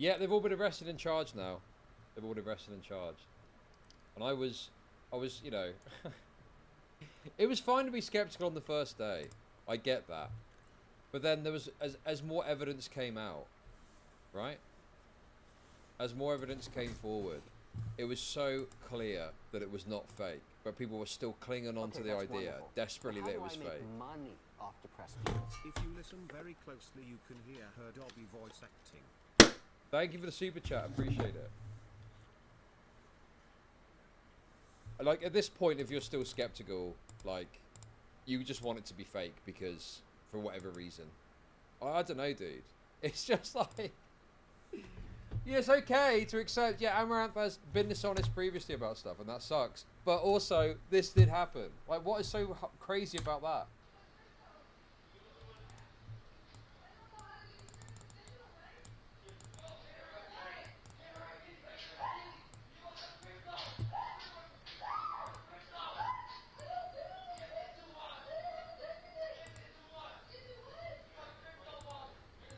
Yeah, they've all been arrested and charged now. They've all been arrested and charged. And I was, you know, it was fine to be skeptical on the first day. I get that. But then there was, as more evidence came out, right? As more evidence came forward, it was so clear that it was not fake. But people were still clinging on to the idea, desperately, that it was fake. Money off depressed people? If you listen very closely, you can hear her Dobby voice acting. Thank you for the super chat, appreciate it. Like, at this point, if you're still skeptical, like, you just want it to be fake because, for whatever reason. I don't know, dude. It's just like, yeah, it's okay to accept, yeah, Amaranth has been dishonest previously about stuff, and that sucks. But also, this did happen. Like, what is so crazy about that?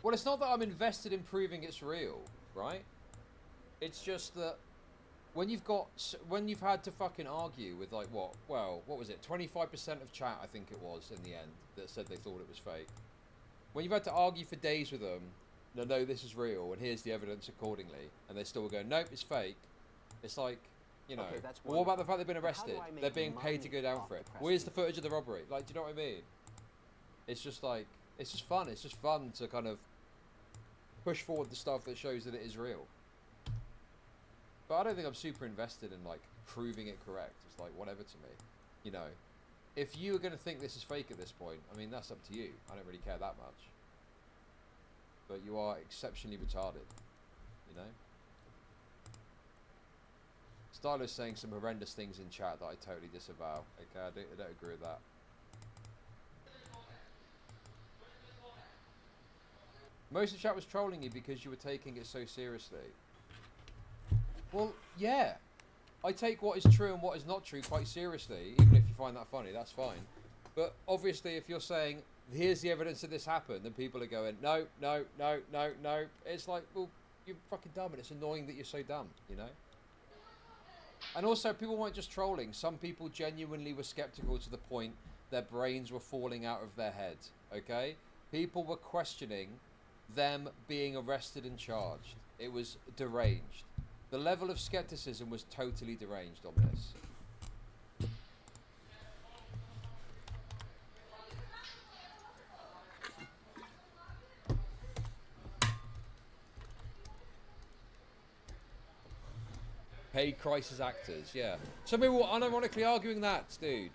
Well, it's not that I'm invested in proving it's real, right? It's just that when you've had to fucking argue with, like, what was it, 25% of chat, I think it was, in the end, that said they thought it was fake. When you've had to argue for days with them, no, this is real, and here's the evidence accordingly, and they still go, nope, it's fake. It's like, you know, well, what about the fact they've been arrested? They're being paid to go down for it. Where's the footage of the robbery? Like, do you know what I mean? It's just like, it's just fun. It's just fun to kind of push forward the stuff that shows that it is real. But I don't think I'm super invested in, like, proving it correct. It's like, whatever to me. You know, if you are going to think this is fake at this point, I mean, that's up to you. I don't really care that much. But you are exceptionally retarded, you know? Stylo's saying some horrendous things in chat that I totally disavow. Okay, I don't agree with that. Most of the chat was trolling you because you were taking it so seriously. Well, yeah. I take what is true and what is not true quite seriously, even if you find that funny, that's fine. But obviously, if you're saying, here's the evidence that this happened, then people are going, no. It's like, well, you're fucking dumb, and it's annoying that you're so dumb, you know? And also, people weren't just trolling. Some people genuinely were skeptical to the point their brains were falling out of their head, okay? People were questioning them being arrested and charged. It was deranged. The level of skepticism was totally deranged on this. Paid crisis actors, yeah. Some people were unironically arguing that, dude.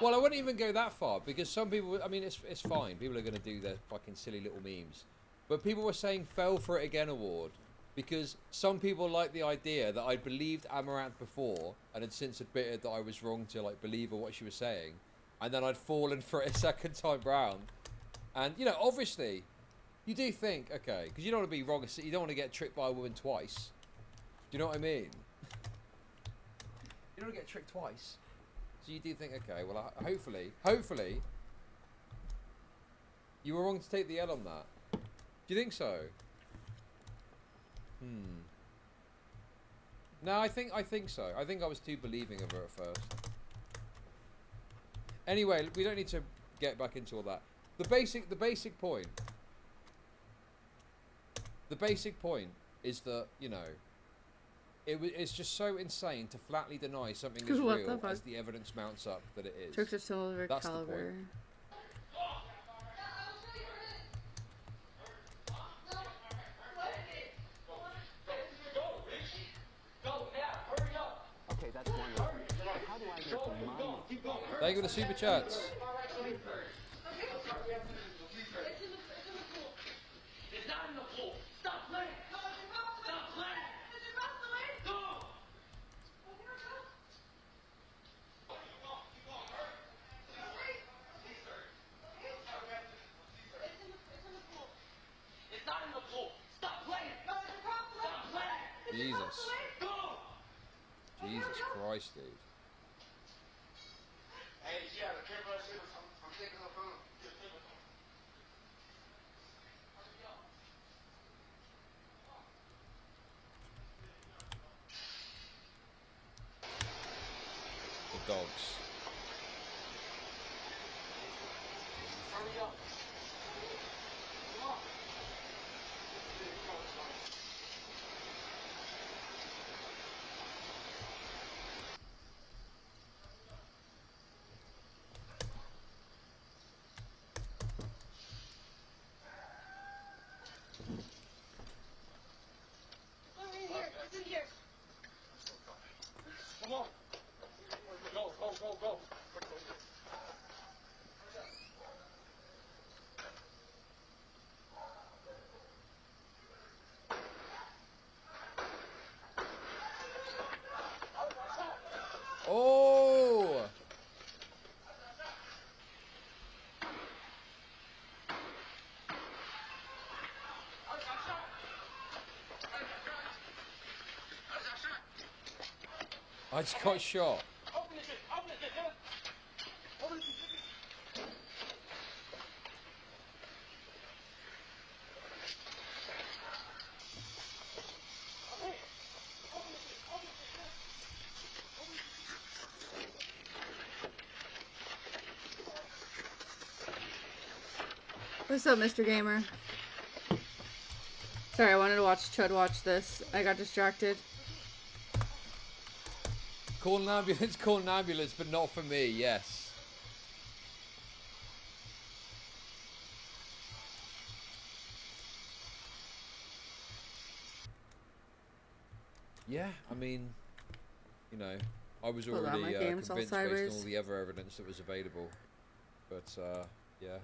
Well, I wouldn't even go that far, because some people, I mean, it's fine. People are going to do their fucking silly little memes. But people were saying fell for it again award, because some people like the idea that I'd believed Amaranth before, and had since admitted that I was wrong to, like, believe what she was saying, and then I'd fallen for it a second time round. And, you know, obviously, you do think, okay, because you don't want to be wrong, you don't want to get tricked by a woman twice. Do you know what I mean? You don't want to get tricked twice. So you do think, okay, well, hopefully, you were wrong to take the L on that. Do you think so? No, I think so. I think I was too believing of her at first. Anyway, we don't need to get back into all that. The basic point is that, you know, it's just so insane to flatly deny something is real as the evidence mounts up that it is. Tricks are silver caliber. Okay, that's wonderful. How do I make money? Thank you for the super chats. Jesus. Jesus Christ, dude. The dogs. Oh! I just got shot. What's up, Mr. Gamer? Sorry, I wanted to watch Chud watch this. I got distracted. Call an ambulance, but not for me, yes. Yeah, I mean, you know, I was already convinced based on all the other evidence that was available. But, yeah.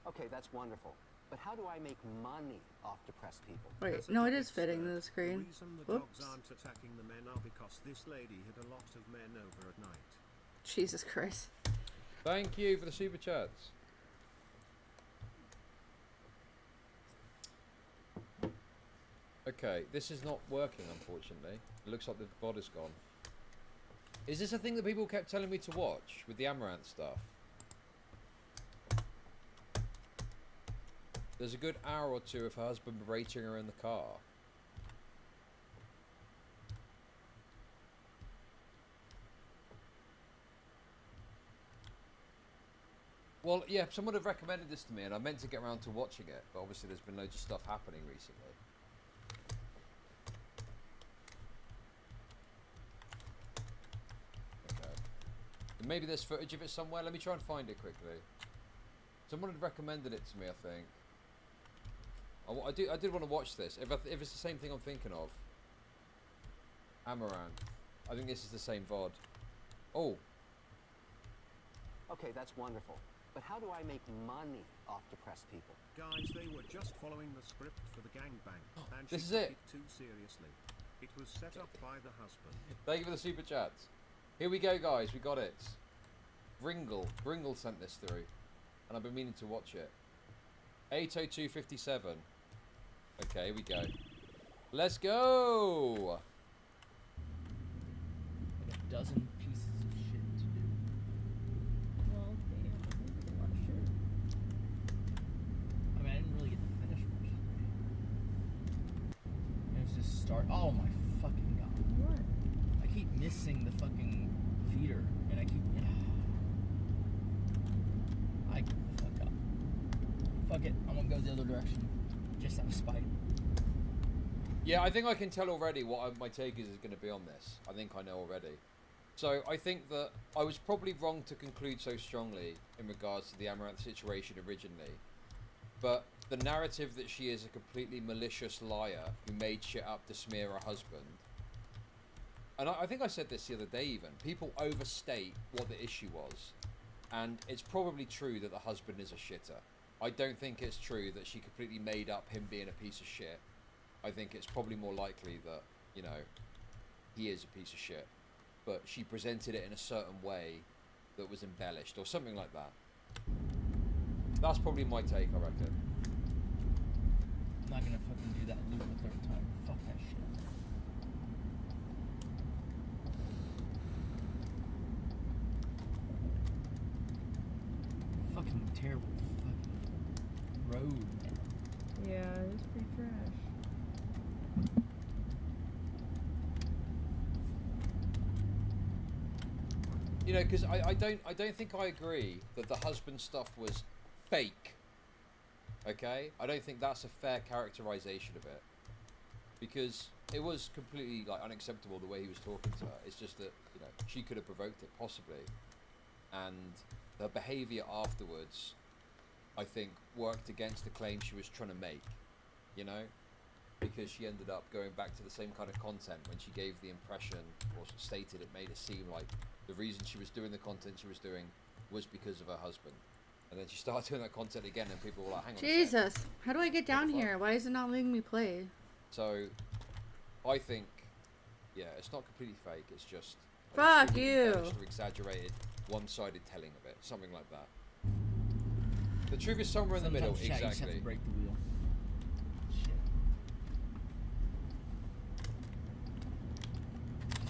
Okay, that's wonderful. But how do I make money off depressed people? Wait, no, it is fitting to the screen. The reason the dogs aren't attacking the men are because this lady had a lot of men over at night. Jesus Christ. Thank you for the super chats. Okay, this is not working, unfortunately. It looks like the VOD is gone. Is this a thing that people kept telling me to watch with the Amaranth stuff? There's a good hour or two of her husband berating her in the car. Well, yeah, someone had recommended this to me and I meant to get around to watching it, but obviously there's been loads of stuff happening recently. Okay. And maybe there's footage of it somewhere. Let me try and find it quickly. Someone had recommended it to me, I think. I did want to watch this. If it's the same thing I'm thinking of. Amaranth. I think this is the same VOD. Oh. Okay, that's wonderful. But how do I make money off depressed people? Guys, they were just following the script for the gangbang. And This she is took it. it too seriously. It was set up by the husband. Thank you for the super chats. Here we go, guys. We got it. Bringle sent this through. And I've been meaning to watch it. 80257. Okay, here we go. Let's go! Like a dozen pieces of shit to do. Well, damn, that's a lot of shit. I mean, I didn't really get to finish much today. It was just start. Oh my fucking god. What? I keep missing the fucking feeder, and I keep. I give the fuck up. Fuck it, I'm gonna go the other direction. Just out of spite. Yeah, I think I can tell already what my take is going to be on this. I think I know already. So I think that I was probably wrong to conclude so strongly in regards to the Amaranth situation originally. But the narrative that she is a completely malicious liar who made shit up to smear her husband. And I think I said this the other day even. People overstate what the issue was. And it's probably true that the husband is a shitter. I don't think it's true that she completely made up him being a piece of shit. I think it's probably more likely that, you know, he is a piece of shit. But she presented it in a certain way that was embellished or something like that. That's probably my take, I reckon. I'm not gonna fucking do that loop a third time. Fuck that shit. fucking terrible fucking road. Yeah, it's pretty trash. You know, because I don't think I agree that the husband stuff was fake. Okay, I don't think that's a fair characterization of it, because it was completely like unacceptable the way he was talking to her. It's just that, you know, she could have provoked it possibly, and her behavior afterwards, I think, worked against the claim she was trying to make. You know, because she ended up going back to the same kind of content when she gave the impression, or stated it made it seem like the reason she was doing the content she was doing was because of her husband. And then she started doing that content again, and people were like, hang on a sec. Jesus, how do I get down here? Why is it not letting me play? So, I think, yeah, it's not completely fake, it's just... Fuck you! Or exaggerated, one-sided telling of it, something like that. The truth is somewhere in the middle, Sometimes, chat, you just have exactly. to break the wheel. Shit.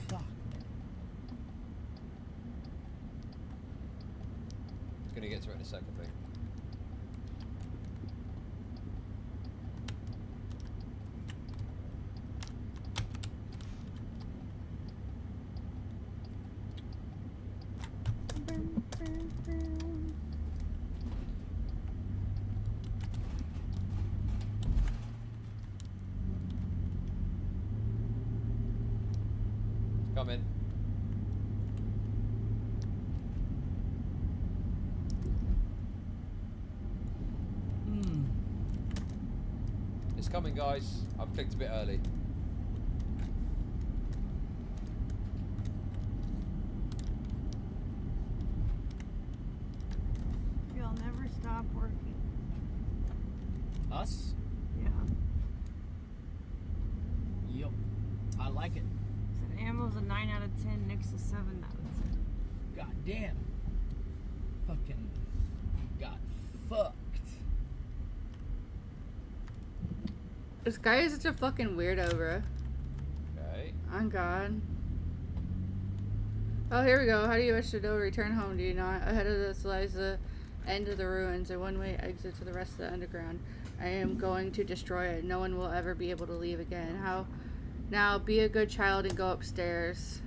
Fuck. Gonna get to it in a second, thing. Come in. It's coming, guys. I've clicked a bit early. You'll never stop working. Us? Yeah. Yup. I like it. So Ammo's a 9 out of 10, Nick's a 7 out of 10. God damn. Fucking got fucked. This guy is such a fucking weirdo, bro. Okay. On God. Oh, here we go. How do you wish to know? Return home, do you not? Ahead of this lies the end of the ruins, a one-way exit to the rest of the underground. I am going to destroy it. No one will ever be able to leave again. How? Now, be a good child and go upstairs.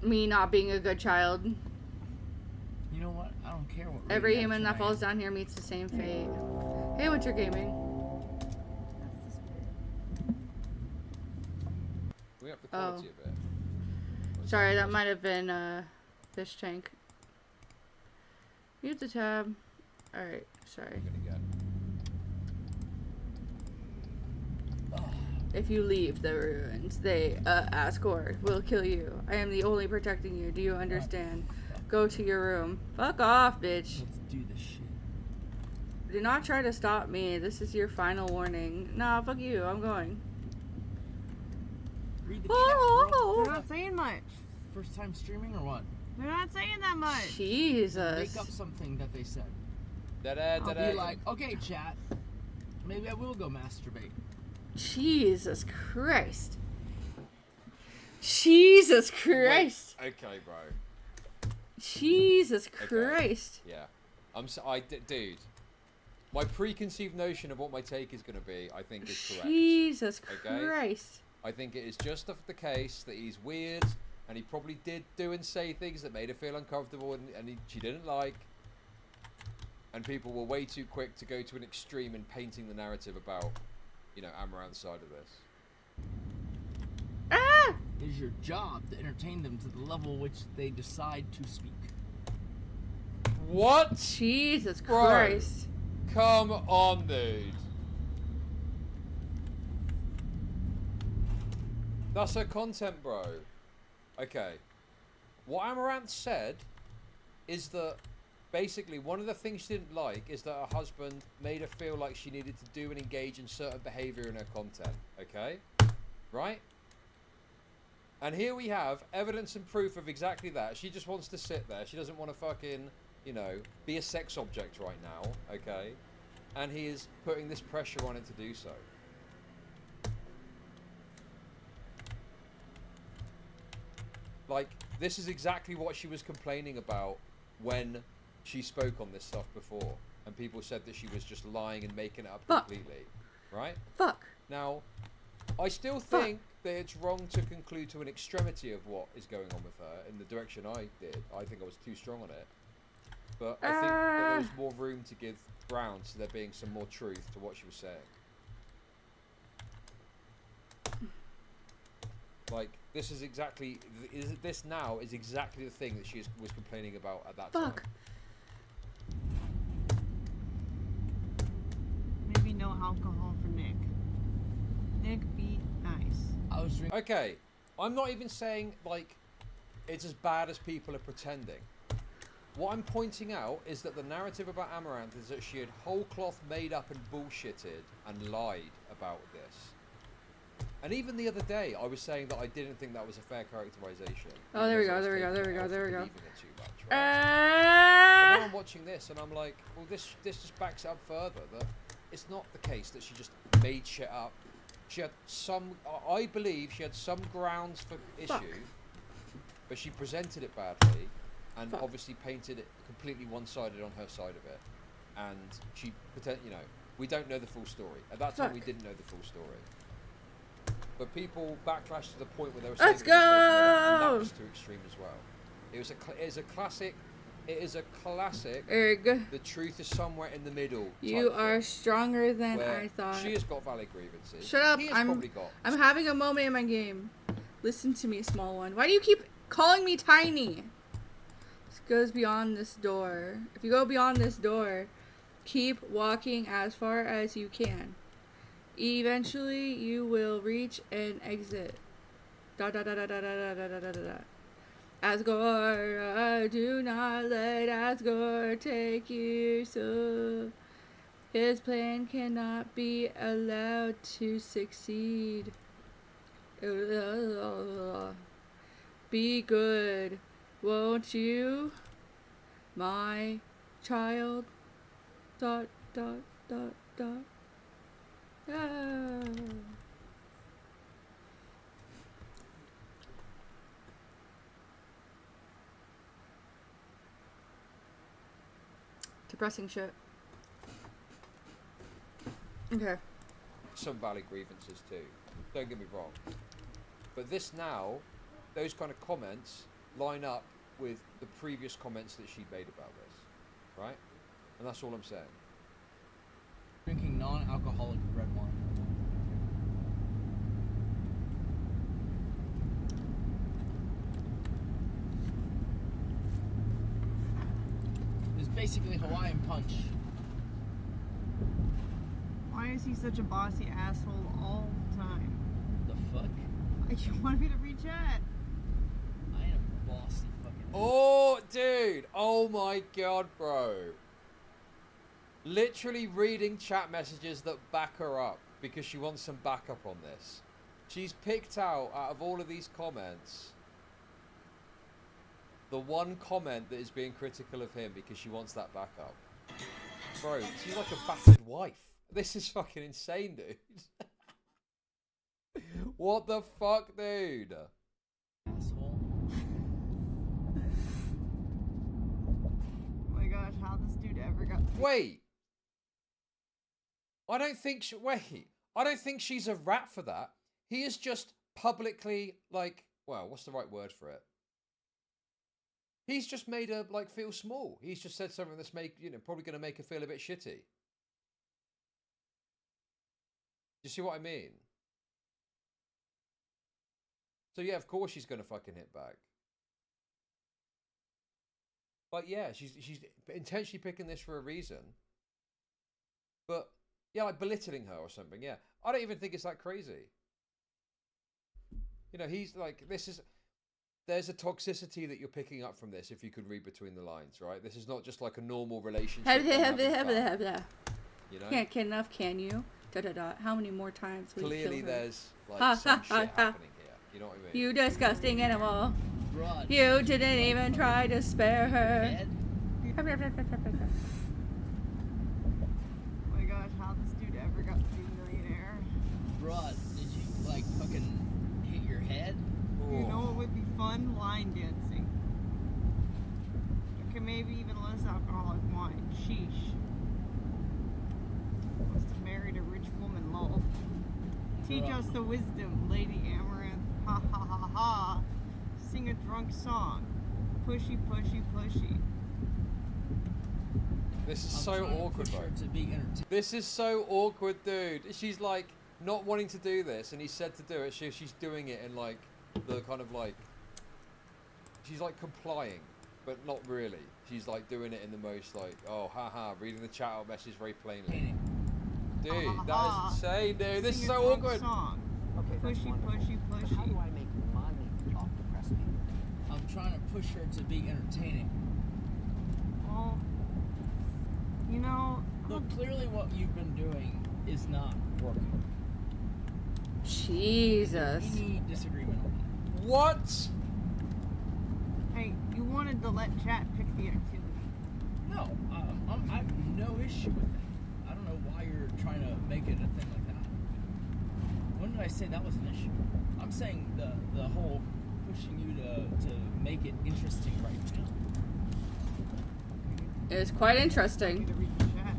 Me not being a good child. You know what? I don't care what. Every rating human that action I falls am. down here meets the same fate. Hey, Winter Gaming. That's the spirit. We up the quality a bit. Sorry, that might have been fish tank. Mute the tab. Alright, sorry. I'm gonna get. If you leave the ruins, they, Asgore, will kill you. I am the only protecting you. Do you understand? Go to your room. Fuck off, bitch. Let's do this shit. Do not try to stop me. This is your final warning. Nah, fuck you. I'm going. Read the chat, bro. They're not saying much. First time streaming or what? They're not saying that much. Jesus. Make up something that they said. Da-da, I'll da-da. be like, okay, chat. Maybe I will go masturbate. Jesus Christ. Jesus Christ. Wait, okay, bro. Jesus Okay. Christ. Yeah. Dude. My preconceived notion of what my take is going to be, I think, is correct. Jesus Okay? Christ. I think it is just the case that he's weird, and he probably did do and say things that made her feel uncomfortable, and she didn't like. And people were way too quick to go to an extreme in painting the narrative about, you know, Amaranth's side of this. Ah! It is your job to entertain them to the level which they decide to speak. What? Jesus Bro. Christ. Come on, dude. That's her content, bro. Okay. What Amaranth said is that basically one of the things she didn't like is that her husband made her feel like she needed to do and engage in certain behavior in her content. Okay? Right? And here we have evidence and proof of exactly that. She just wants to sit there. She doesn't want to fucking, you know, be a sex object right now. Okay? And he is putting this pressure on it to do so. Like, this is exactly what she was complaining about when she spoke on this stuff before, and people said that she was just lying and making it up Fuck. completely, right? Fuck. Now, I still think that it's wrong to conclude to an extremity of what is going on with her in the direction I did. I think I was too strong on it. But I think that there was more room to give grounds to there being some more truth to what she was saying. Like, this is exactly... This now is exactly the thing that she was complaining about at that time. Maybe no alcohol for Nick. Nick, be nice. I was drinking. Okay, I'm not even saying, like, it's as bad as people are pretending. What I'm pointing out is that the narrative about Amaranth is that she had whole cloth made up and bullshitted and lied about this. And even the other day, I was saying that I didn't think that was a fair characterization. Oh, there we because go, I was there we go, taking there we it go, off there we go. believing it too much, right? But now Uh, I'm watching this and I'm like, well, this just backs up further that it's not the case that she just made shit up. She had some, I believe she had some grounds for issue, but she presented it badly and obviously painted it completely one-sided on her side of it. And she, you know, we don't know the full story. At that time, we didn't know the full story. But people backlash to the point where they were saying Let's it was making it up, and that go! was too extreme as well. It is a classic. It is a classic. Erg. The truth is somewhere in the middle. You type are thing, stronger than where I thought. She has got valid grievances. Shut up! He has probably got. I'm having a moment in my game. Listen to me, small one. Why do you keep calling me tiny? This goes beyond this door. If you go beyond this door, keep walking as far as you can. Eventually, you will reach an exit. Dot dot dot dot dot dot dot dot dot dot. Asgore, do not let Asgore take you so. His plan cannot be allowed to succeed. Be good, won't you, my child? Dot dot dot dot. Ah. Depressing shit. Okay. Some valid grievances too. Don't get me wrong. But this now, those kind of comments line up with the previous comments that she made about this, right? And that's all I'm saying. Drinking non-alcoholic red wine. It's basically Hawaiian punch. Why is he such a bossy asshole all the time? The fuck? You want me to read chat? I am a bossy fucking. Oh, dude! Oh my god, bro! Literally reading chat messages that back her up because she wants some backup on this. She's picked out of all of these comments the one comment that is being critical of him because she wants that backup. Bro, she's like a battered wife. This is fucking insane, dude. What the fuck, dude? Asshole. Oh my gosh, how this dude ever got... Wait. I don't think she's a rat for that. He is just publicly, like, well, what's the right word for it? He's just made her, like, feel small. He's just said something that's probably going to make her feel a bit shitty. You see what I mean? So yeah, of course she's gonna fucking hit back. But yeah, she's intentionally picking this for a reason. But yeah, like belittling her or something. Yeah, I don't even think it's that crazy. You know, he's like, there's a toxicity that you're picking up from this if you could read between the lines, right? This is not just like a normal relationship. You know? Can't get enough, can you? How many more times will Clearly you kill her? there's like some shit happening here. You know what I mean? You disgusting animal. Rod. You didn't even try to spare her. Head? Oh my gosh, how this dude ever got to be a millionaire? Rod, did you like fucking hit your head? You know what would be fun? Line dancing. Okay, maybe even Alyssa alcoholic wine. Sheesh. Must have married a rich woman, lol. Teach us the wisdom, Lady Amaranth. Ha ha ha ha. Sing a drunk song. Pushy, pushy, pushy. This is I'm so trying to awkward, push bro. her to be entertained. This is so awkward, dude. She's like not wanting to do this, and he said to do it. She's doing it in like the kind of like she's like complying, but not really. She's like doing it in the most like, oh haha, reading the chat out message very plainly. Dude, that is insane, dude. This is Sing a so drunk awkward. Song. Okay, that's Pushy, wonderful. pushy, But pushy. how do I make money off depressed people? I'm trying to push her to be entertaining. Well, you know, Look, clearly what you've been doing is not working. Jesus. We need disagreement on that. What? hey, you wanted to let chat pick the activity. No, I have no issue with it. I don't know why you're trying to make it a thing like that. When did I say that was an issue? I'm saying the whole pushing you to make it interesting right now. It's quite You interesting. to read the chat.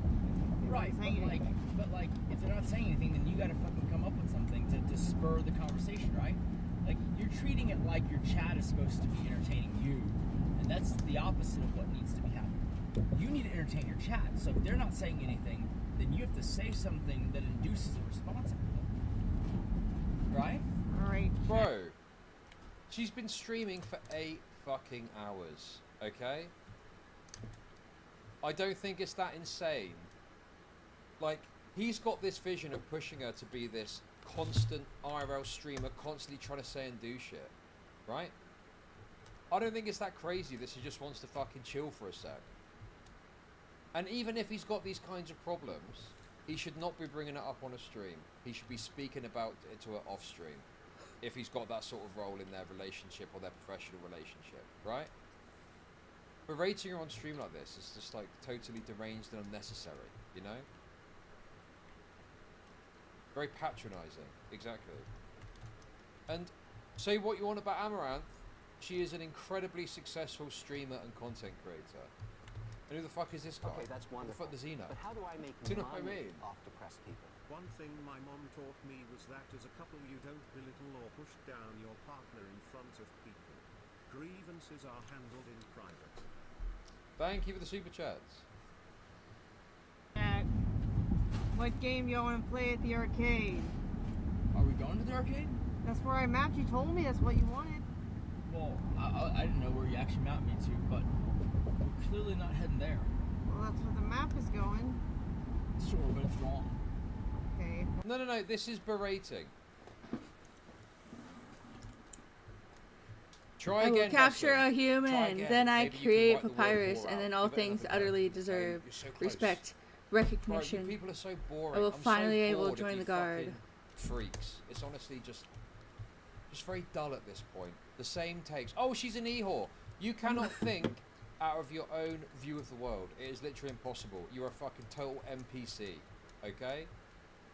They Right, weren't saying anything. but if they're not saying anything, then you gotta fucking come up with something to spur the conversation, right? Like, you're treating it like your chat is supposed to be entertaining you, and that's the opposite of what needs to be happening. You need to entertain your chat, so if they're not saying anything, then you have to say something that induces a response out of them. Right? Alright. Bro, she's been streaming for 8 fucking hours, okay? I don't think it's that insane. Like, he's got this vision of pushing her to be this constant IRL streamer, constantly trying to say and do shit, right? I don't think it's that crazy that she just wants to fucking chill for a sec. And even if he's got these kinds of problems, he should not be bringing it up on a stream. He should be speaking about it to her off stream, if he's got that sort of role in their relationship or their professional relationship, right? Berating her on stream like this is just like totally deranged and unnecessary, you know? Very patronizing, exactly. And say what you want about Amaranth, she is an incredibly successful streamer and content creator. And who the fuck is this guy? Okay, that's What the wonderful. fuck does he know? But how do I make Do you know what I money mean? off depressed people? One thing my mom taught me was that as a couple you don't belittle or push down your partner in front of people. Grievances are handled in private. Thank you for the super chats. Chat. What game y'all want to play at the arcade? Are we going to the arcade? That's where I mapped. You told me that's what you wanted. Well, I didn't know where you actually mapped me to, but we're clearly not heading there. Well, that's where the map is going. Sure, but it's wrong. Okay. No, this is berating. Try I will again, capture Vessel. a Try human, again. then I Maybe you can create write the word papyrus, war and out. then all Give it things another go. utterly Oh, deserve you're so close. respect, Bro, you recognition. people are so boring. I will I'm finally so able bored to of join you the guard. fucking Freaks. It's honestly just very dull at this point. The same takes. Oh, she's an e-whore. You cannot think out of your own view of the world. It is literally impossible. You're a fucking total NPC. Okay?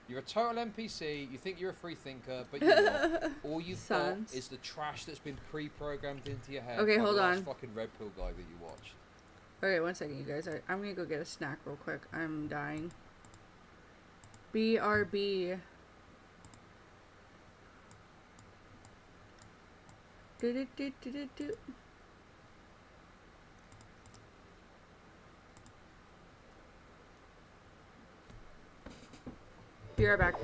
You're a total NPC. You think you're a free thinker, but you're not. All you've Sons. got is the trash that's been pre-programmed into your head. Okay, by hold the last on. fucking red pill guy that you watched. Alright, one second, you guys. I'm gonna go get a snack real quick. I'm dying. BRB. Do-do-do-do-do-do. Be right back.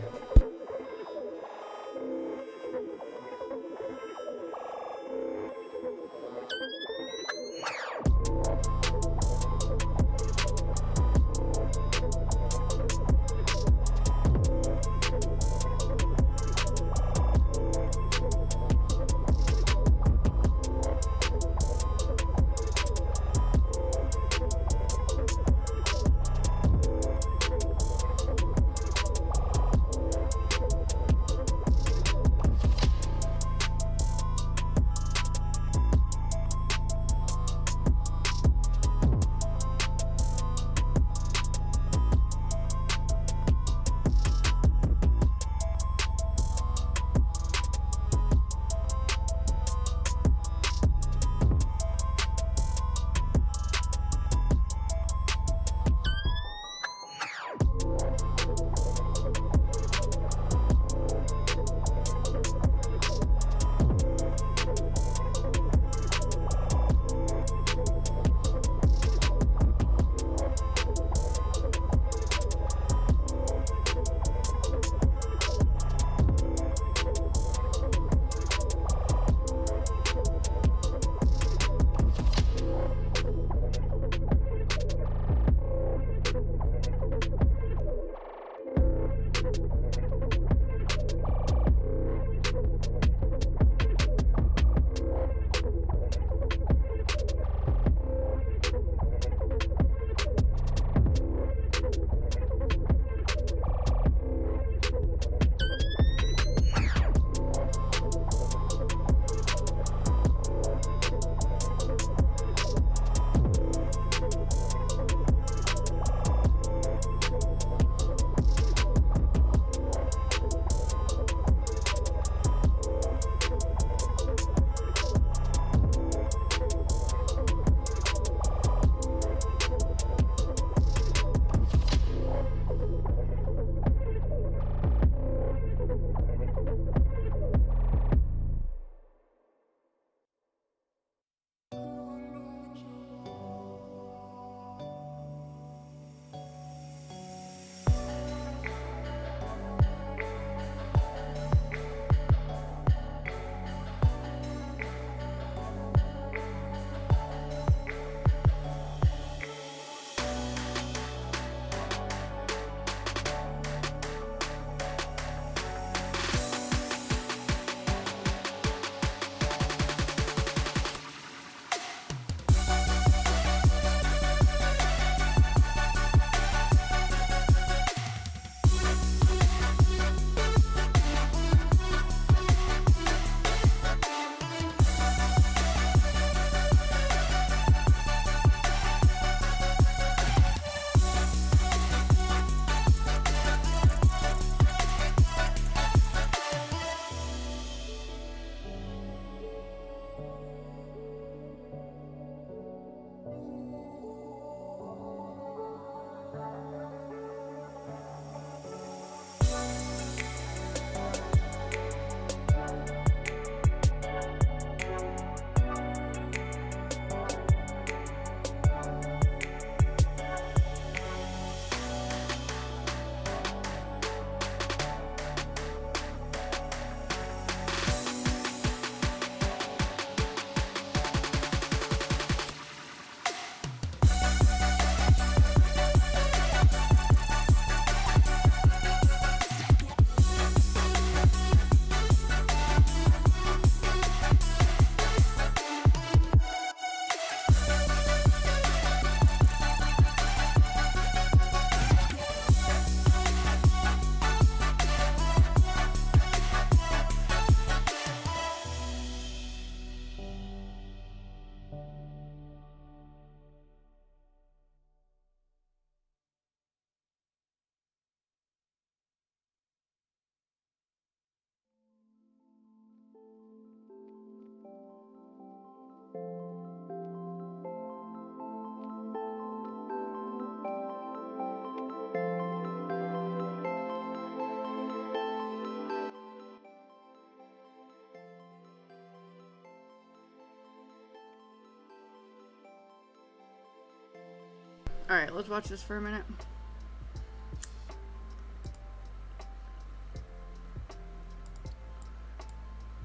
Alright, let's watch this for a minute.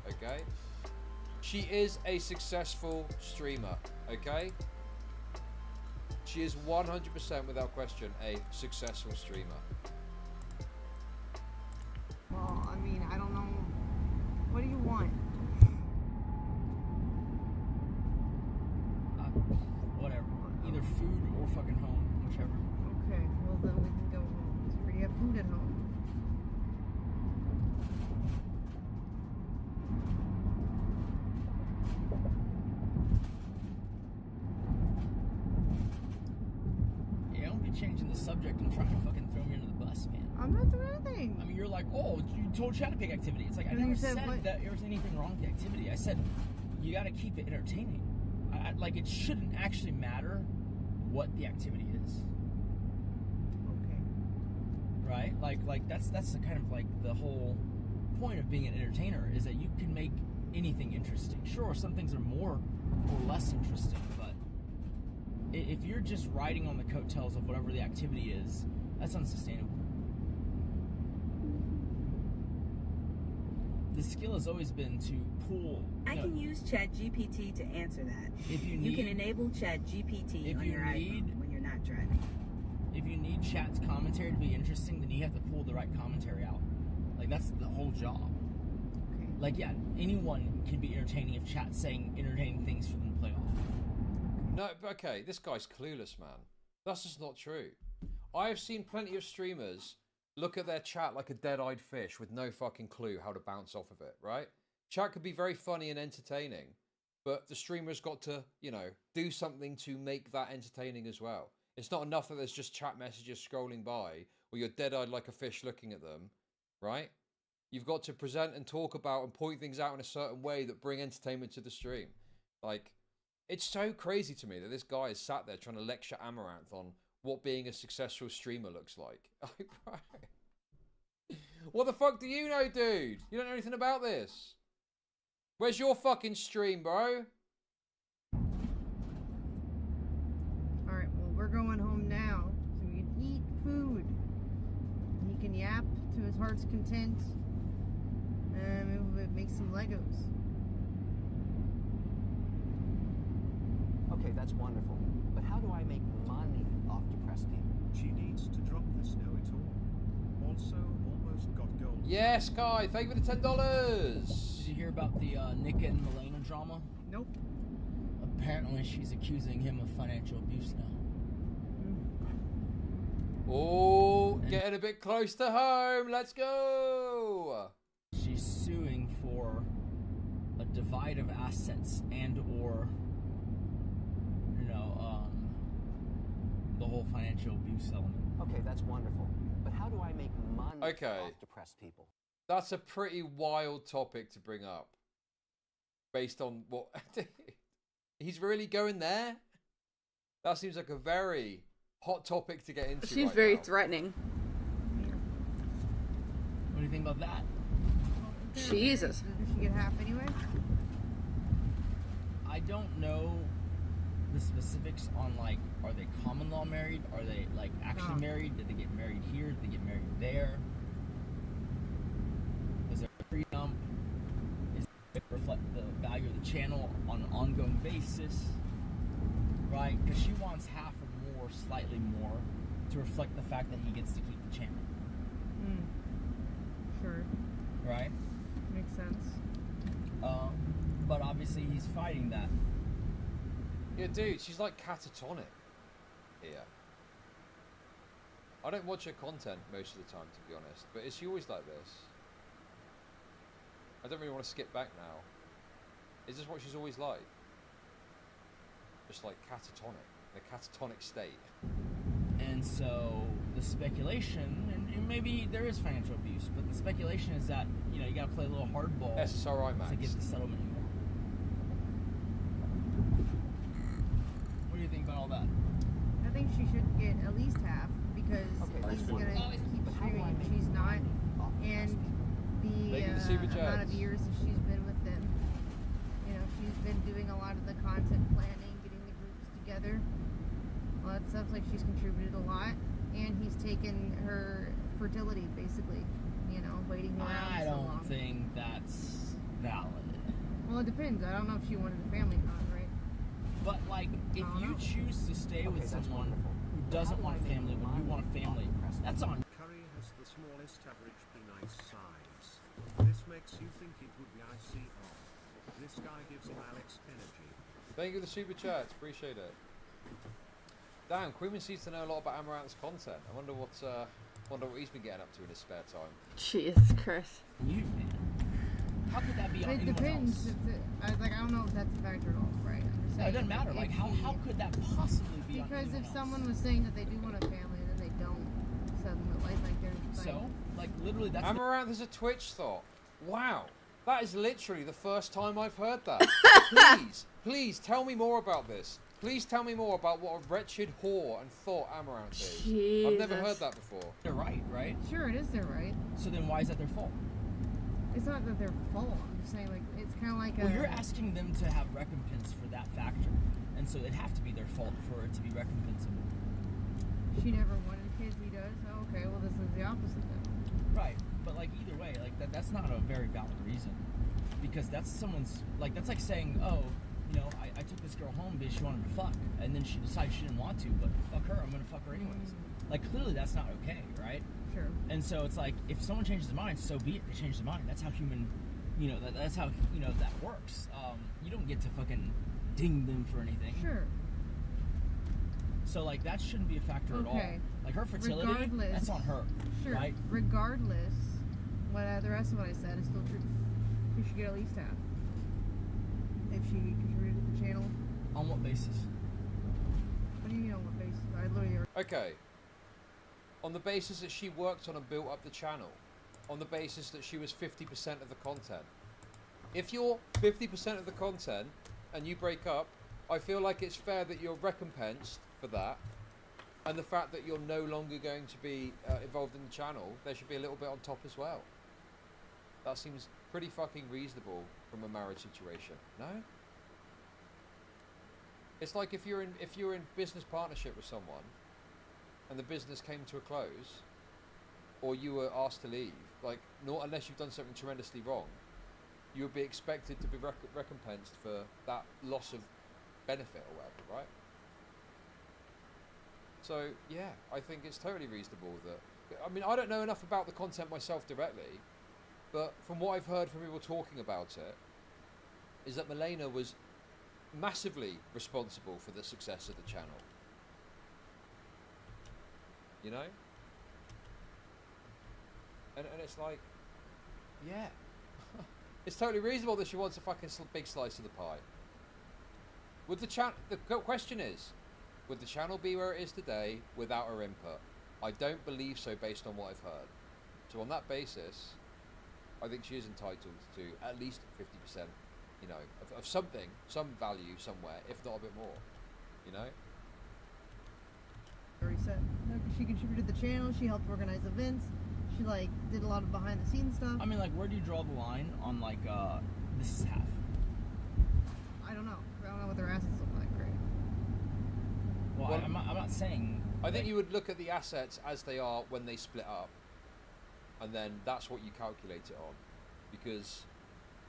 Okay. She is a successful streamer, okay? She is 100% without question a successful streamer. Well, I mean, I don't know. What do you want? Whatever. Either food or fucking home, whichever. Okay, well then we can go home. 'Cause we already have food at home. Yeah, don't be changing the subject and trying to fucking throw me under the bus, man. I'm not doing anything. I mean, you're like, oh, you told Chad to pick activity. It's like, I And then never you said said what? that there was anything wrong with the activity. I said, you gotta keep it entertaining. Like, it shouldn't actually matter what the activity is. Okay. Right? Like that's the kind of like the whole point of being an entertainer is that you can make anything interesting. Sure, some things are more or less interesting, but if you're just riding on the coattails of whatever the activity is, that's unsustainable. The skill has always been to pull. I can use ChatGPT to answer that. If you You can need, enable ChatGPT on your iPhone when you're not driving. if you need chat's commentary to be interesting, then you have to pull the right commentary out. Like, that's the whole job. Okay. Like, yeah, anyone can be entertaining if chat's saying entertaining things for them to play off. No, but okay, this guy's clueless, man. That's just not true. I have seen plenty of streamers look at their chat like a dead-eyed fish with no fucking clue how to bounce off of it, right? Chat could be very funny and entertaining, but the streamer's got to, you know, do something to make that entertaining as well. It's not enough that there's just chat messages scrolling by, or you're dead-eyed like a fish looking at them, right? You've got to present and talk about and point things out in a certain way that bring entertainment to the stream. Like, it's so crazy to me that this guy is sat there trying to lecture Amaranth on what being a successful streamer looks like. What the fuck do you know, dude? You don't know anything about this. Where's your fucking stream, bro? Alright, well, we're going home now, so we can eat food. He can yap to his heart's content. Maybe we'll make some Legos. Okay, that's wonderful. But how do I make money off depressed people? She needs to drop this know-it-all. Also, almost got gold. Yes, Guy. Thank you for the $10. Did you hear about the Nick and Milena drama? Nope. Apparently she's accusing him of financial abuse now. Oh, getting a bit close to home. Let's go. She's suing for a divide of assets and or, you know, the whole financial abuse element. Okay, that's wonderful. But how do I make money Okay. off depressed people? That's a pretty wild topic to bring up. Based on what... He's really going there? That seems like a very hot topic to get into. She's right very now. threatening. What do you think about that? Jesus. Does she get half anyway? I don't know the specifics on, like, are they common law married? Are they, like, actually married? Did they get married here? Did they get married there? Was there a pre-dump? Is it reflect the value of the channel on an ongoing basis? Right? Because she wants half or more, slightly more, to reflect the fact that he gets to keep the channel. Sure. Right? Makes sense. But obviously he's fighting that. Yeah, dude, she's like catatonic here. I don't watch her content most of the time, to be honest, but is she always like this? I don't really want to skip back now. Is this what she's always like? Just like catatonic, in a catatonic state. And so the speculation, and maybe there is financial abuse, but the speculation is that, you know, you got to play a little hardball SSRI Max. to get the settlement you want. What do you think about all that? I think she should get at least half because he's gonna keep streaming and she's not. And Thank you for the Super amount of Chats. years that she's been with them, you know, she's been doing a lot of the content planning, getting the groups together. Well, that sounds like she's contributed a lot, and he's taken her fertility, basically. You know, waiting around I so don't long. think that's valid. Well, it depends. I don't know if she wanted a family or not, right? But like, if I don't you know. choose to stay with that's someone wonderful. who But doesn't how do want I a make family when you want a money family, off the present? that's on. Curry has the smallest average penis size. This makes you think it would be icy off. This guy gives him Alex energy. Thank you for the super chats. Appreciate it. Damn, Queen seems to know a lot about Amaranth's content. I wonder what he's been getting up to in his spare time. Jesus Christ. You, man. How could that be on It anyone depends. else? I don't know if that's a factor at all, right? I'm just No, saying. it doesn't matter. if Like, how he- could that possibly be on Because anyone if else? someone was saying that they do want a family and then they don't, suddenly, like they're So, like, literally, that's the Amaranth is a Twitch thought. Wow. That is literally the first time I've heard that. Please tell me more about this. Please tell me more about what a wretched whore and thought Amaranth is. I've never heard Jesus. that before. they're right, right? Sure, it is their right. So then why is that their fault? It's not that they're full. I'm just saying, like, it's kind of like Well, you're asking them to have recompense for that factor. And so it'd have to be their fault for it to be recompensable. she never wanted kids. He does. Oh, okay, well, this is the opposite then. Right. But, like, either way, like, that's not a very valid reason. Because that's someone's, like, that's like saying, oh, you know, I took this girl home because she wanted to fuck. And then she decided she didn't want to, but fuck her, I'm going to fuck her anyways. Like, clearly that's not okay, right? Sure. And so it's like, if someone changes their mind, so be it. They change their mind. That's how human, you know, that's how, you know, that works. You don't get to fucking ding them for anything. Sure. So, like, that shouldn't be a factor at all. Okay. Like, her fertility, Regardless. that's on her. Sure. Right? Regardless, the rest of what I said is still true. She should get at least half. If she contributed to the channel. On what basis? What do you mean on what basis? I literally already. Okay. On the basis that she worked on and built up the channel. On the basis that she was 50% of the content. If you're 50% of the content and you break up, I feel like it's fair that you're recompensed for that. And the fact that you're no longer going to be involved in the channel, there should be a little bit on top as well. That seems pretty fucking reasonable from a marriage situation, no? It's like if you're in business partnership with someone, and the business came to a close, or you were asked to leave, like, not unless you've done something tremendously wrong, you would be expected to be recompensed for that loss of benefit or whatever, right? So yeah, I think it's totally reasonable that. I mean, I don't know enough about the content myself directly, but from what I've heard from people talking about it, is that Milena was massively responsible for the success of the channel. You know? And it's like, yeah. It's totally reasonable that she wants a fucking big slice of the pie. Would the question is, would the channel be where it is today without her input? I don't believe so based on what I've heard. So on that basis, I think she is entitled to at least 50%, you know, of something, some value somewhere, if not a bit more, you know? Already said. No, she contributed to the channel. She helped organize events. She like did a lot of behind the scenes stuff. I mean, like, where do you draw the line on, like, this is half? I don't know. I don't know what their assets look like, right? Well, Well, I'm not saying... I think you would look at the assets as they are when they split up, and then that's what you calculate it on, because,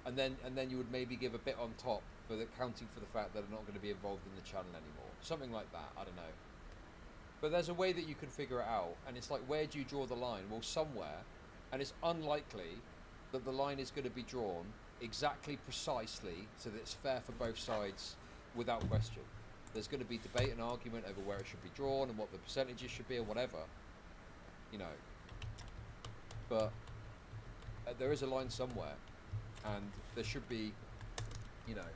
and then you would maybe give a bit on top for the accounting for the fact that they're not going to be involved in the channel anymore, something like that. I don't know, but there's a way that you can figure it out, and it's like, where do you draw the line? Well, somewhere, and it's unlikely that the line is going to be drawn exactly precisely so that it's fair for both sides without question. There's going to be debate and argument over where it should be drawn and what the percentages should be or whatever, you know. But there is a line somewhere, and there should be, you know,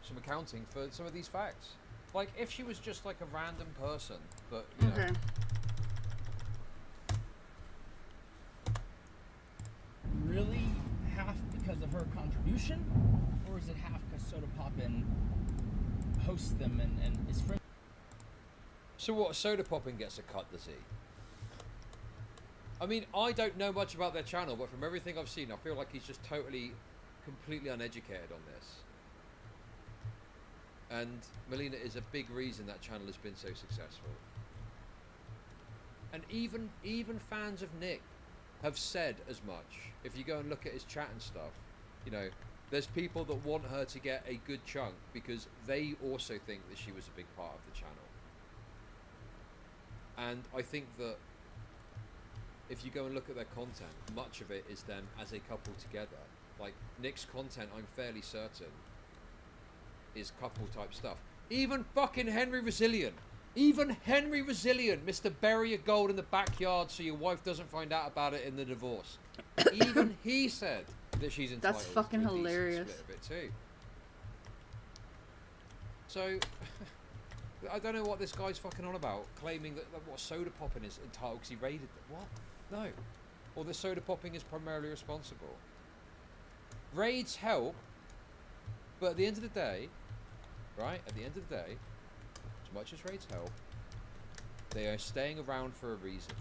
some accounting for some of these facts. Like, if she was just like a random person, but, you know. Okay. Really half because of her contribution, or is it half because Soda Poppin hosts them and is friends? So what, Soda Poppin gets a cut, does he? I mean, I don't know much about their channel, but from everything I've seen, I feel like he's just totally, completely uneducated on this. And Melina is a big reason that channel has been so successful. And even fans of Nick have said as much. If you go and look at his chat and stuff, you know, there's people that want her to get a good chunk because they also think that she was a big part of the channel. And I think that if you go and look at their content, much of it is them as a couple together. Like, Nick's content, I'm fairly certain, is couple type stuff. Even fucking Henry Resilient. Even Henry Resilient, Mr. Bury your gold in the backyard so your wife doesn't find out about it in the divorce. Even he said that she's entitled That's fucking to a decent hilarious. split of it too. So, I don't know what this guy's fucking on about, claiming that what soda popping is entitled because he raided them. What? No. Or the soda popping is primarily responsible. Raids help, but at the end of the day, right, at the end of the day, as much as raids help, they are staying around for a reason.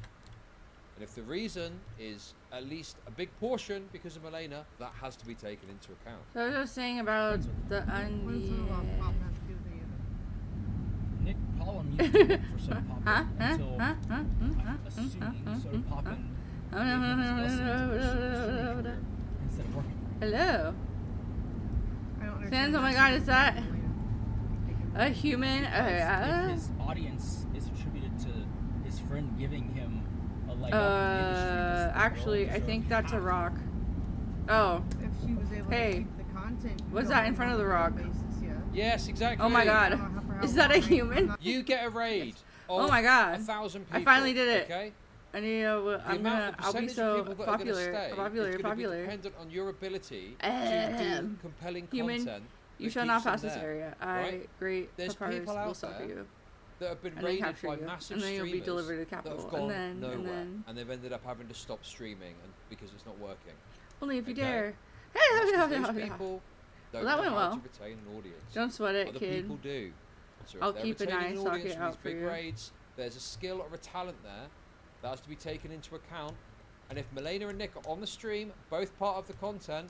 And if the reason is at least a big portion because of Melina, that has to be taken into account. So I was saying about the What does soda pop have to do with it? Nick Pollum used to work for soda popping until I'm assuming soda popping instead of working. Hello. I don't understand. Sans, oh my god, is that a human? If his audience is attributed to his friend giving him a leg up in the industry, actually, I think that's a rock. Oh, If she was able Hey, to keep the content. what's going that in front of the on a rock? basis, yeah. Yes, exactly. oh my I god. don't know for how Is that a long, human? You get a raid. Oh of my god. 1,000 people. I finally did it. Okay? I need to, I'll be so popular, Be popular. dependent on your ability to do Ahem. compelling Human, content. You that shall not keeps them pass this there, area. right? Great There's papyrus people will out suffer there you. that have been And then raided capture by you. massive And then you'll be streamers delivered to that have capital. gone And nowhere, then... and they've ended up having to stop streaming because it's not working. Only if you Okay. dare. That's 'cause those people don't that know went how well. to retain an audience. Don't sweat it, Other kid. people do. So if I'll they're keep an retaining eye an socket audience for out these for big you. raids, there's a skill or a talent there that has to be taken into account. And if Melina and Nick are on the stream, both part of the content,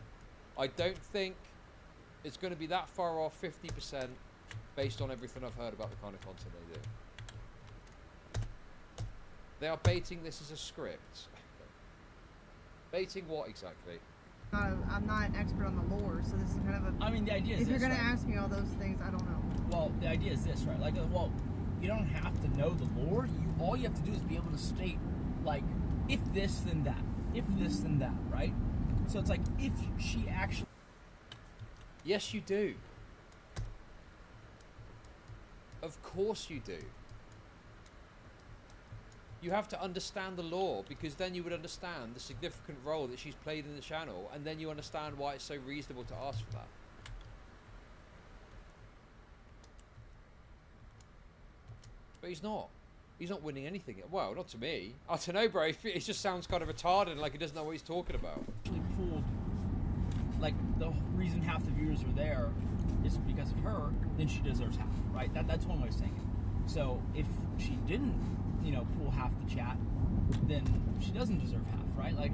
I don't think it's going to be that far off 50% based on everything I've heard about the kind of content they do. They are baiting this as a script. Baiting what exactly? I'm not an expert on the lore, so this is kind of a. I mean, the idea is If you're this, gonna right? ask me all those things, I don't know. Well, the idea is this, right? Like, well, you don't have to know the lore. All you have to do is be able to state, like, if this, then that. If this, then that, right? So it's like, if she actually... Yes, you do. Of course you do. You have to understand the lore, because then you would understand the significant role that she's played in the channel, and then you understand why it's so reasonable to ask for that. But he's not. He's not winning anything. Well, not to me. I don't know, bro. It just sounds kind of retarded, like he doesn't know what he's talking about. pulled, like, the reason half the viewers are there is because of her, then she deserves half, right? That's one way of saying it. So if she didn't, you know, pull half the chat, then she doesn't deserve half, right? Like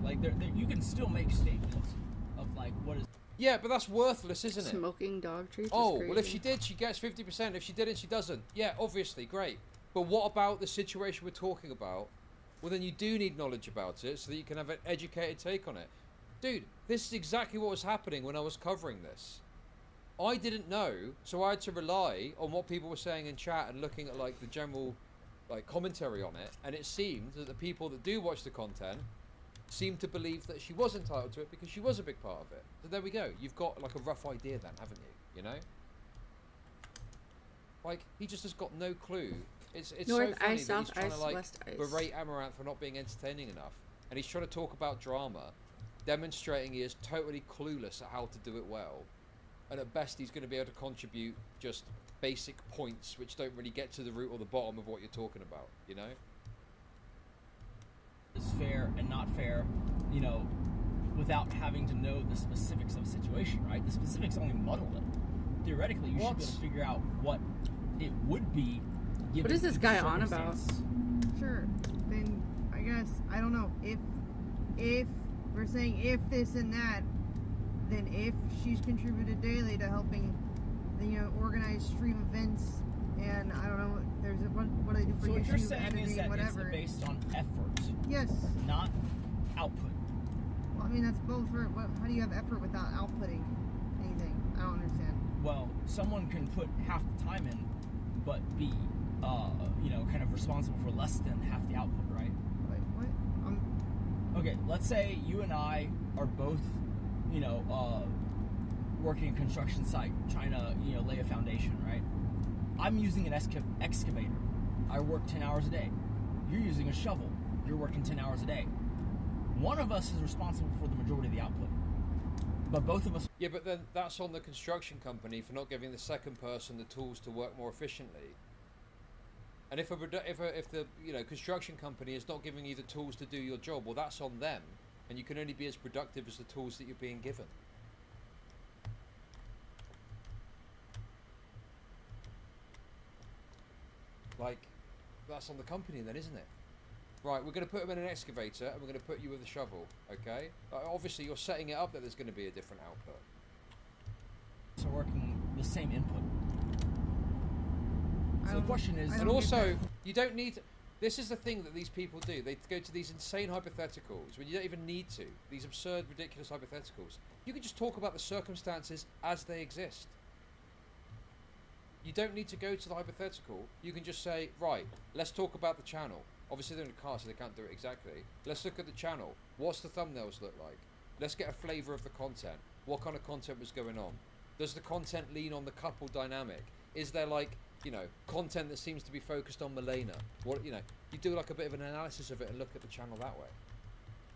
you can still make statements of, like, what is... Yeah, but that's worthless, isn't it? Smoking dog treats. Oh, is crazy. well, if she did, she gets 50%. If she didn't, she doesn't. Yeah, obviously, great. But what about the situation we're talking about? Well, then you do need knowledge about it so that you can have an educated take on it. Dude, this is exactly what was happening when I was covering this. I didn't know, so I had to rely on what people were saying in chat and looking at, like, the general, like, commentary on it. And it seemed that the people that do watch the content seemed to believe that she was entitled to it because she was a big part of it. So there we go. You've got, like, a rough idea then, haven't you? You know? Like, he just has got no clue. It's North so funny ice, that he's south trying ice, to, like, west ice. berate Amaranth for not being entertaining enough. And he's trying to talk about drama, demonstrating he is totally clueless at how to do it well. And at best, he's going to be able to contribute just basic points which don't really get to the root or the bottom of what you're talking about, you know? is fair and not fair, you know, without having to know the specifics of a situation, right? The specifics only muddle it. Theoretically, you should be able to figure out what it would be given What is this each guy on about? circumstance. Sure. Then I guess I don't know if we're saying if this and that, then if she's contributed daily to helping They, you know, organize stream events, and I don't know. There's a, what do they do for So what YouTube you're saying editing, is that whatever. it's based on effort, Yes. not output. Well, I mean that's both. For what, how do you have effort without outputting anything? I don't understand. Well, someone can put half the time in, but be, you know, kind of responsible for less than half the output, right? Wait, what? Okay, let's say you and I are both, you know, working a construction site, trying to, you know, lay a foundation, right? I'm using an excavator. I work 10 hours a day. You're using a shovel. You're working 10 hours a day. One of us is responsible for the majority of the output, but both of us... Yeah, but then that's on the construction company for not giving the second person the tools to work more efficiently. And if the you know, construction company is not giving you the tools to do your job, well, that's on them, and you can only be as productive as the tools that you're being given. Like, that's on the company then, isn't it? Right, we're going to put them in an excavator, and we're going to put you with a shovel, okay? Obviously, you're setting it up that there's going to be a different output. So working the same input. So the question is... And also, you don't need... This is the thing that these people do. They go to these insane hypotheticals when you don't even need to. These absurd, ridiculous hypotheticals. You can just talk about the circumstances as they exist. You don't need to go to the hypothetical. You can just say, right, let's talk about the channel. Obviously they're in a car, so they can't do it exactly. Let's look at the channel. What's the thumbnails look like? Let's get a flavour of the content. What kind of content was going on? Does the content lean on the couple dynamic? Is there, like, you know, content that seems to be focused on Milena? What, you know, you do like a bit of an analysis of it and look at the channel that way.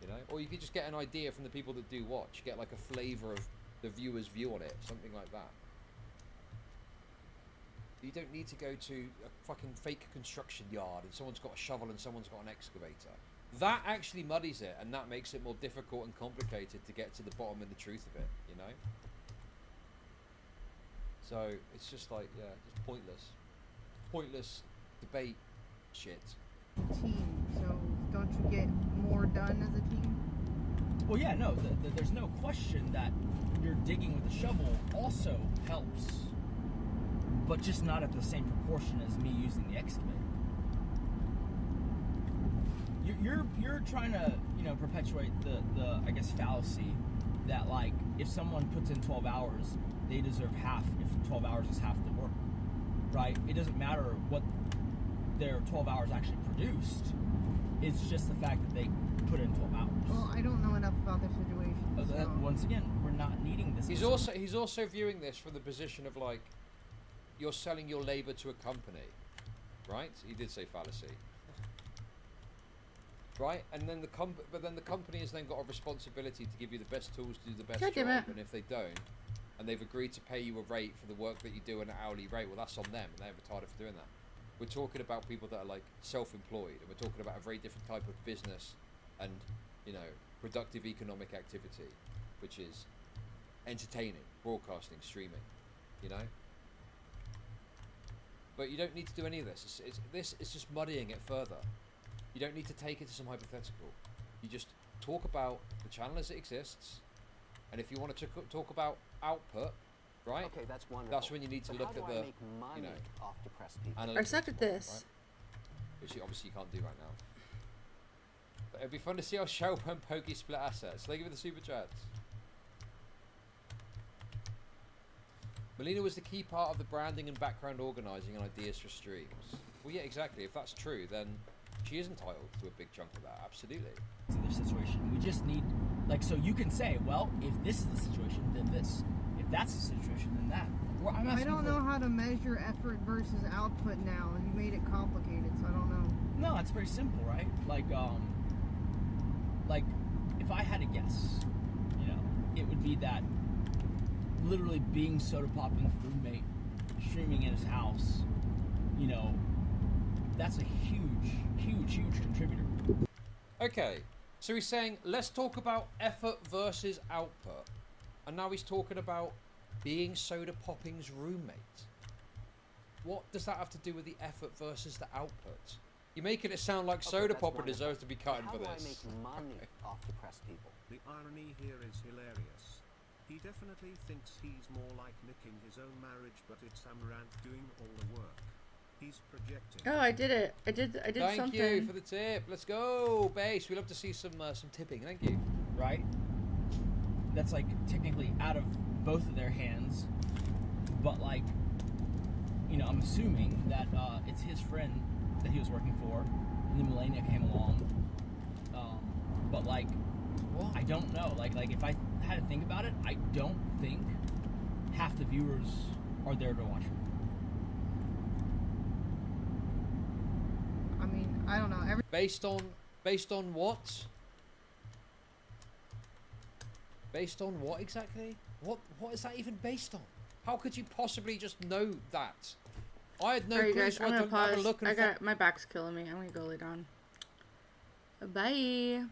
You know? Or you could just get an idea from the people that do watch. Get like a flavour of the viewer's view on it. Something like that. You don't need to go to a fucking fake construction yard and someone's got a shovel and someone's got an excavator. That actually muddies it, and that makes it more difficult and complicated to get to the bottom and the truth of it, you know? So, it's just like, yeah, just pointless. Pointless debate shit. Team, so don't you get more done as a team? Well, yeah, no, there's no question that you're digging with a shovel also helps, but just not at the same proportion as me using the excavator. You're trying to, you know, perpetuate the I guess fallacy that, like, if someone puts in 12 hours, they deserve half if 12 hours is half the work, right? It doesn't matter what their 12 hours actually produced. It's just the fact that they put in 12 hours. Well, I don't know enough about their situation. So. Once again, we're not needing this. He's also viewing this from the position of, like, you're selling your labor to a company, right? He did say fallacy, right? And then the company has then got a responsibility to give you the best tools to do the best job. And if they don't, and they've agreed to pay you a rate for the work that you do an hourly rate, well, that's on them, and they're retarded for doing that. We're talking about people that are, like, self-employed, and we're talking about a very different type of business and, you know, productive economic activity, which is entertaining, broadcasting, streaming, you know. But you don't need to do any of this. This is just muddying it further. You don't need to take it to some hypothetical. You just talk about the channel as it exists, and if you want to talk about output, right? Okay, that's wonderful. That's when you need to look at the, you know, off depressed people. I suck at this. Right? Which you obviously can't do right now. But it'd be fun to see how Shelp and Pokey split assets. Thank you for the super chats. Melina was the key part of the branding and background organising and ideas for streams. Well, yeah, exactly. If that's true, then she is entitled to a big chunk of that. Absolutely. To their situation, we just need, like, so you can say, well, if this is the situation, then this. If that's the situation, then that. Well, I don't know how to measure effort versus output now. You made it complicated, so I don't know. No, it's very simple, right? Like if I had to guess, you know, it would be that literally being Soda Popping's roommate, streaming in his house, you know, that's a huge contributor. Okay, so he's saying, let's talk about effort versus output. And now he's talking about being Soda Popping's roommate. What does that have to do with the effort versus the output? You're making it sound like Soda Popper deserves to be cutting for this. How do I make money off depressed people? The irony here is hilarious. He definitely thinks he's more like Nick in his own marriage, but it's Amaranth doing all the work. He's projecting. Oh, I did it. I did Thank something. you for the tip. Let's go, base. We love to see some tipping. Thank you. Right? That's like technically out of both of their hands, but like, you know, I'm assuming that it's his friend that he was working for, and then Melania came along. But like, What? I don't know. Like if I had to think about it, I don't think half the viewers are there to watch him. I mean, I don't know. Based on what? Based on what exactly? What is that even based on? How could you possibly just know that? I had no Alright, clue, guys, so I'm I gonna don't have a pause. look and My back's killing me. I'm gonna go lay down. Bye.